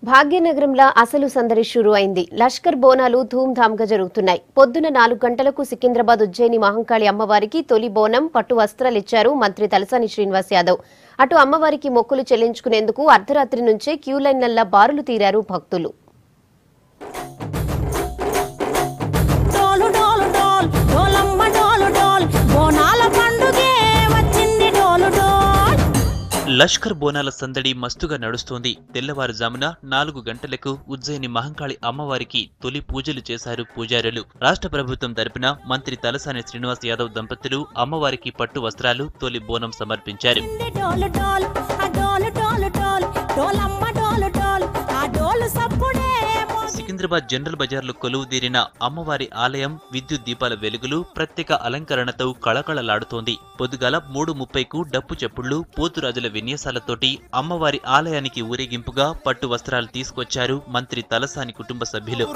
భాగ్యనగరంలో అసలు సందడి షురు అయింది. లష్కర్ బోనాలు ధూమ్ధామ్గా జరుగుతున్నాయి. పొద్దున 4 గంటలకు సికింద్రాబాద్ ఉజ్జయిని మహంకాళి అమ్మవారికి తొలి బోనం పట్టు వస్త్రాలిచ్చారు మంత్రి తలసాని శ్రీనివాస్ యాదవ్. అటు అమ్మవారికి మొక్కులు చెల్లించుకునేందుకు అర్ధరాత్రి నుంచే క్యూ లైన్లల్లా బారులు తీరారు భక్తులు. లష్కర్ బోనాల సందడి మస్తుగా నడుస్తోంది. తెల్లవారుజామున 4 గంటలకు ఉజ్జయిని మహంకాళి అమ్మవారికి తొలి పూజలు చేశారు పూజారులు. రాష్ట్ర ప్రభుత్వం తరపున మంత్రి తలసాని శ్రీనివాస్ యాదవ్ దంపతులు అమ్మవారికి పట్టు వస్త్రాలు, తొలి బోనం సమర్పించారు. సికింద్రాబాద్ జనరల్ బజార్లో కొలువుదీరిన అమ్మవారి ఆలయం విద్యుత్ దీపాల వెలుగులు, ప్రత్యేక అలంకరణతో కళకళలాడుతోంది. పొద్దుగాల 3:30కు డప్పు చెప్పుళ్లు, పోతురాజుల విన్యాసాలతోటి అమ్మవారి ఆలయానికి ఊరేగింపుగా పట్టు వస్త్రాలు తీసుకొచ్చారు మంత్రి తలసాని కుటుంబ సభ్యులు.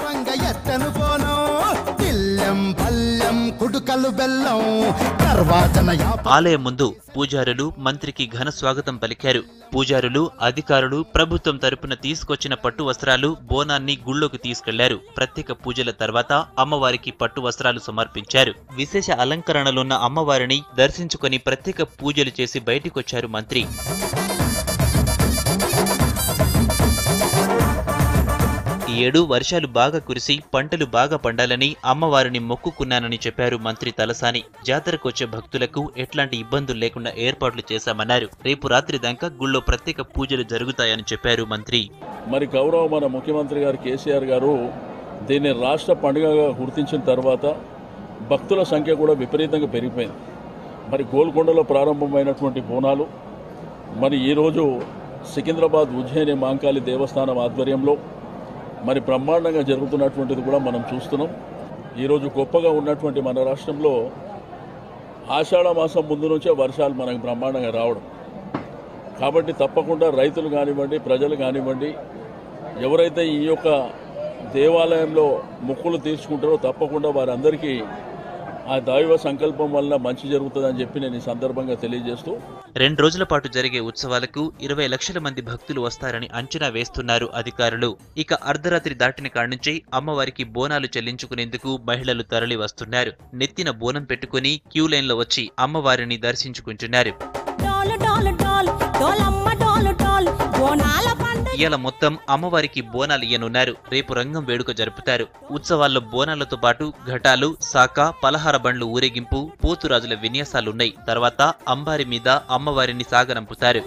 ఆలయం ముందు పూజారులు మంత్రికి ఘన స్వాగతం పలికారు. పూజారులు, అధికారులు ప్రభుత్వం తరపున తీసుకొచ్చిన పట్టు వస్త్రాలు, బోనాన్ని గుళ్లోకి తీసుకెళ్లారు. ప్రత్యేక పూజల తర్వాత అమ్మవారికి పట్టు వస్త్రాలు సమర్పించారు. విశేష అలంకరణలున్న అమ్మవారిని దర్శించుకుని ప్రత్యేక పూజలు చేసి బయటికొచ్చారు మంత్రి. ఈ ఏడు వర్షాలు బాగా కురిసి పంటలు బాగా పండాలని అమ్మవారిని మొక్కుకున్నానని చెప్పారు మంత్రి తలసాని. జాతరకొచ్చే భక్తులకు ఎట్లాంటి ఇబ్బందులు లేకుండా ఏర్పాట్లు చేశామన్నారు. రేపు రాత్రి దాకా గుళ్ళో ప్రత్యేక పూజలు జరుగుతాయని చెప్పారు మంత్రి. మరి గౌరవ మన ముఖ్యమంత్రి గారు కేసీఆర్ గారు దీన్ని రాష్ట్ర పండుగగా గుర్తించిన తర్వాత భక్తుల సంఖ్య కూడా విపరీతంగా పెరిగిపోయింది. మరి గోల్కొండలో ప్రారంభమైనటువంటి బోనాలు మరి ఈరోజు సికింద్రాబాద్ ఉజ్జయిని మహంకాళి దేవస్థానం ఆధ్వర్యంలో మరి బ్రహ్మాండంగా జరుగుతున్నటువంటిది కూడా మనం చూస్తున్నాం. ఈరోజు గొప్పగా ఉన్నటువంటి మన రాష్ట్రంలో ఆషాఢ మాసం ముందు నుంచే వర్షాలు మనకు బ్రహ్మాండంగా రావడం కాబట్టి తప్పకుండా రైతులు కానివ్వండి, ప్రజలు కానివ్వండి, ఎవరైతే ఈ యొక్క దేవాలయంలో మొక్కులు తీర్చుకుంటారో తప్పకుండా వారందరికీ ఆ దైవ సంకల్పం వల్ల మంచి జరుగుతుందని చెప్పి నేను ఈ సందర్భంగా తెలియజేస్తూ 2 రోజుల పాటు జరిగే ఉత్సవాలకు 20 లక్షల మంది భక్తులు వస్తారని అంచనా వేస్తున్నారు అధికారులు. ఇక అర్ధరాత్రి దాటిన కాడ్నుంచి అమ్మవారికి బోనాలు చెల్లించుకునేందుకు మహిళలు తరలి వస్తున్నారు. నెత్తిన బోనం పెట్టుకుని క్యూ లైన్లో వచ్చి అమ్మవారిని దర్శించుకుంటున్నారు. ఇయాల మొత్తం అమ్మవారికి బోనాలు ఇయ్యనున్నారు. రేపు రంగం వేడుక జరుపుతారు. ఉత్సవాల్లో బోనాలతో పాటు ఘటాలు, సాక, పలహార బండ్లు ఊరేగింపు, పోతురాజుల విన్యాసాలున్నాయి. తర్వాత అంబారి మీద అమ్మవారిని సాగనంపుతారు.